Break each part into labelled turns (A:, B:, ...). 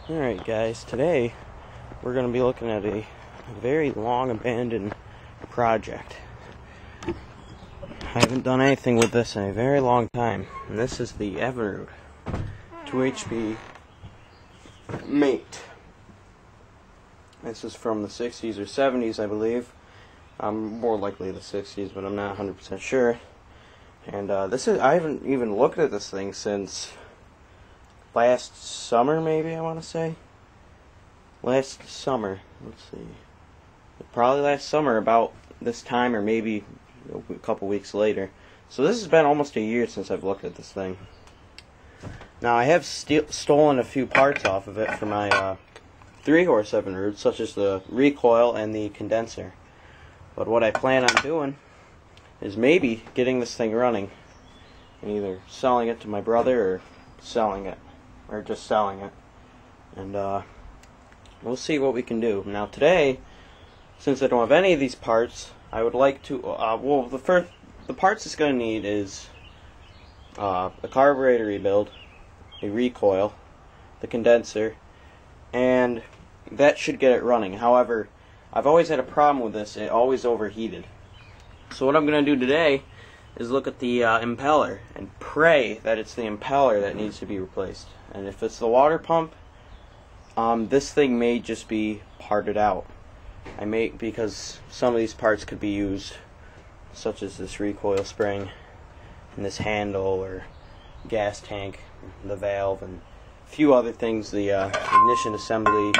A: Alright guys, today we're going to be looking at a very long abandoned project. I haven't done anything with this in a very long time, and this is the Evinrude 2HP mate. This is from the 60s or 70s, I believe. More likely the 60s, but I'm not 100% sure. And I haven't even looked at this thing since last summer, maybe, I want to say. Last summer. Let's see. Probably last summer, about this time, or maybe a couple weeks later. So this has been almost a year since I've looked at this thing. Now, I have stolen a few parts off of it for my 3-horse Evinrude, such as the recoil and the condenser. But what I plan on doing is maybe getting this thing running and either selling it to my brother or selling it. Or just selling it. And we'll see what we can do. Now today, since I don't have any of these parts, I would like to, the parts it's going to need is a carburetor rebuild, a recoil, the condenser, and that should get it running. However, I've always had a problem with this. It always overheated. So what I'm going to do today is look at the impeller and pray that it's the impeller that needs to be replaced. And if it's the water pump, this thing may just be parted out. Because some of these parts could be used, such as this recoil spring and this handle or gas tank, the valve, and a few other things. The ignition assembly,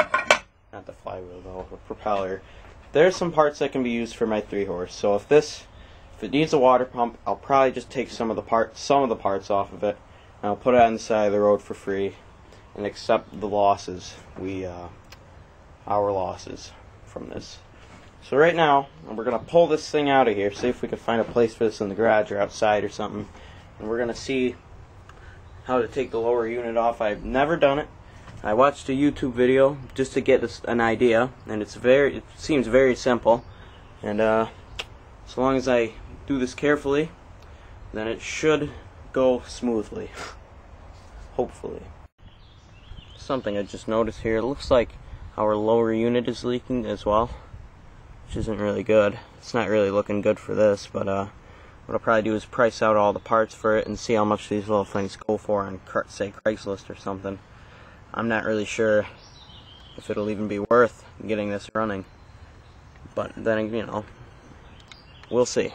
A: not the flywheel though, the propeller. There's some parts that can be used for my 3-horse. So if it needs a water pump, I'll probably just take some of the parts off of it, and I'll put it on the side of the road for free and accept the losses, our losses from this. So right now, we're going to pull this thing out of here, see if we can find a place for this in the garage or outside or something, and we're going to see how to take the lower unit off. I've never done it. I watched a YouTube video just to get an idea, and it seems very simple, and as long as I do this carefully, then it should go smoothly. Hopefully. Something I just noticed here, it looks like our lower unit is leaking as well, which isn't really good. It's not really looking good for this, but what I'll probably do is price out all the parts for it and see how much these little things go for on, say, Craigslist or something. I'm not really sure if it'll even be worth getting this running, but then, you know, we'll see.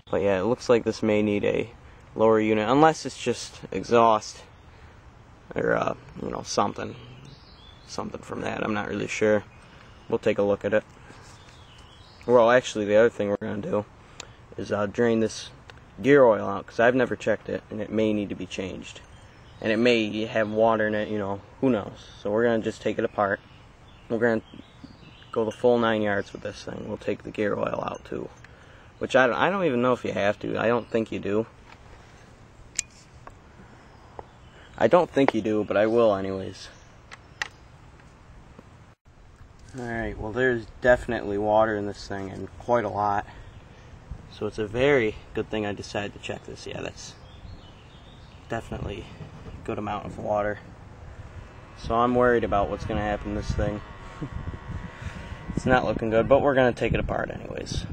A: But yeah, it looks like this may need a lower unit, unless it's just exhaust or you know, something from that. I'm not really sure. We'll take a look at it. Well, actually, the other thing we're going to do is drain this gear oil out, because I've never checked it, and it may need to be changed. And it may have water in it, you know, who knows. So we're going to just take it apart. We're going to go the full 9 yards with this thing. We'll take the gear oil out too, which I don't even know if you have to. I don't think you do. I don't think you do, but I will anyways. Alright, well, there's definitely water in this thing, and quite a lot. So it's a very good thing I decided to check this. Yeah, that's definitely a good amount of water. So I'm worried about what's going to happen to this thing. It's not looking good, but we're going to take it apart anyways.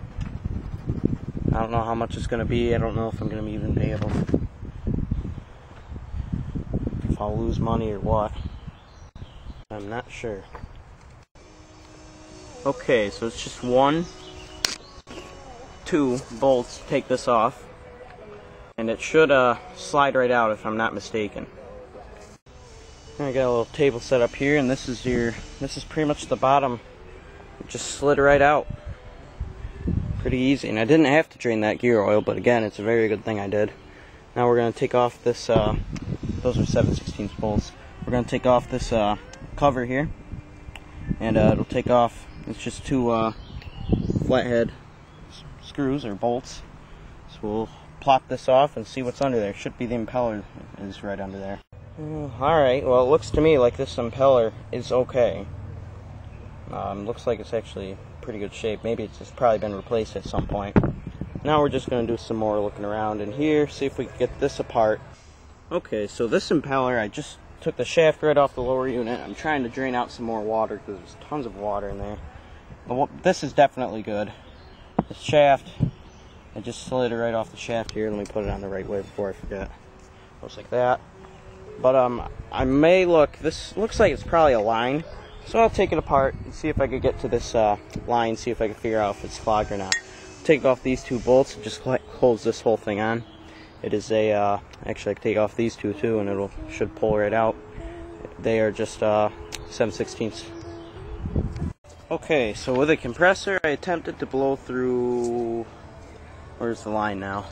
A: I don't know how much it's going to be. I don't know if I'm going to even be able, if I'll lose money or what. I'm not sure. Okay, so it's just 2 bolts to take this off, and it should slide right out if I'm not mistaken. I got a little table set up here, and this is pretty much the bottom. It just slid right out. Pretty easy, and I didn't have to drain that gear oil, but again, it's a very good thing I did. Now we're going to take off this, those are 7/16 bolts. We're going to take off this cover here, and it'll take off, it's just 2 flathead screws or bolts. So we'll plop this off and see what's under there. Should be the impeller is right under there. Alright, well, it looks to me like this impeller is okay. Looks like it's actually pretty good shape. Maybe it's just probably been replaced at some point. Now we're just going to do some more looking around in here, see if we can get this apart. Okay, so this impeller, I just took the shaft right off the lower unit. I'm trying to drain out some more water because there's tons of water in there. But this is definitely good. The shaft, I just slid it right off the shaft here. Let me put it on the right way before I forget. Looks like that. But I may this looks like it's probably a line. So I'll take it apart and see if I could get to this line, see if I can figure out if it's clogged or not. Take off these two bolts, it just holds this whole thing on. It is a, actually I can take off these two too and it should pull right out. They are just 7/16. Okay, so with a compressor I attempted to blow through, where's the line now?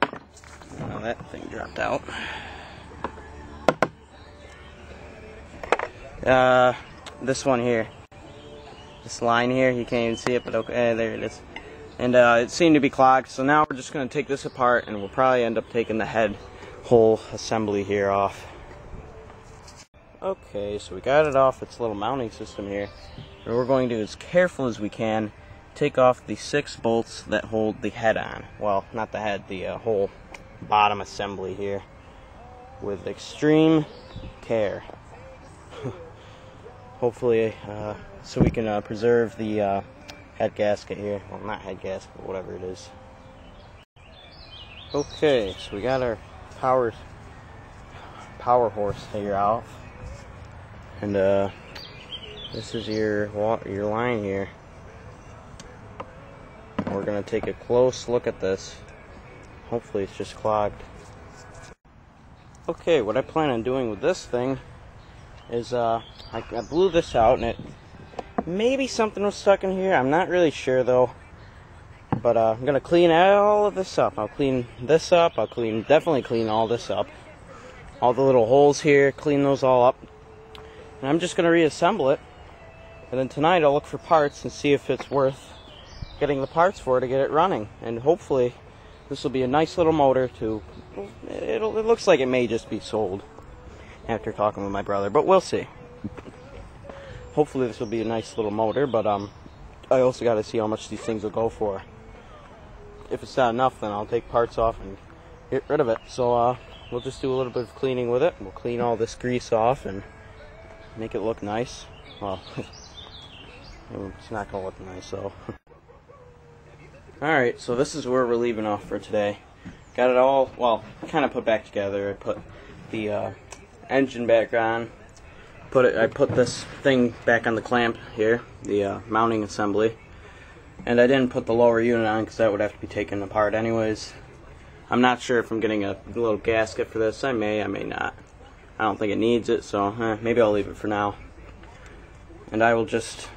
A: Oh, that thing dropped out. This one here. This line here, you can't even see it, but okay, there it is. And it seemed to be clogged, so now we're just going to take this apart and we'll probably end up taking the head whole assembly here off. Okay, so we got it off its little mounting system here. And we're going to, as careful as we can, take off the 6 bolts that hold the head on. Well, not the head, the whole bottom assembly here. With extreme care. Hopefully, so we can preserve the head gasket here. Well, not head gasket, but whatever it is. Okay, so we got our power horse here off. And this is your line here. We're going to take a close look at this. Hopefully it's just clogged. Okay, what I plan on doing with this thing is I blew this out and maybe something was stuck in here. I'm not really sure though. But I'm going to clean all of this up. I'll clean this up. I'll definitely clean all this up. All the little holes here, clean those all up. And I'm just going to reassemble it. And then tonight I'll look for parts and see if it's worth getting the parts for to get it running. And hopefully this will be a nice little motor to, it looks like it may just be sold after talking with my brother, but we'll see. Hopefully this will be a nice little motor, but I also got to see how much these things will go for. If it's not enough, then I'll take parts off and get rid of it. So we'll just do a little bit of cleaning with it. We'll clean all this grease off and make it look nice. Well, it's not going to look nice, so. Alright, so this is where we're leaving off for today. Got it all, well, kind of put back together. I put the engine back on. I put this thing back on the clamp here, the mounting assembly. And I didn't put the lower unit on because that would have to be taken apart anyways. I'm not sure if I'm getting a little gasket for this. I may not. I don't think it needs it, so maybe I'll leave it for now. And I will just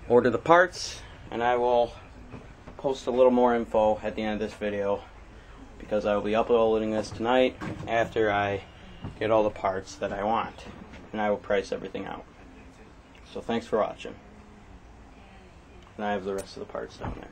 A: order the parts, and I will post a little more info at the end of this video, because I will be uploading this tonight after I get all the parts that I want, and I will price everything out. So thanks for watching. And I have the rest of the parts down there.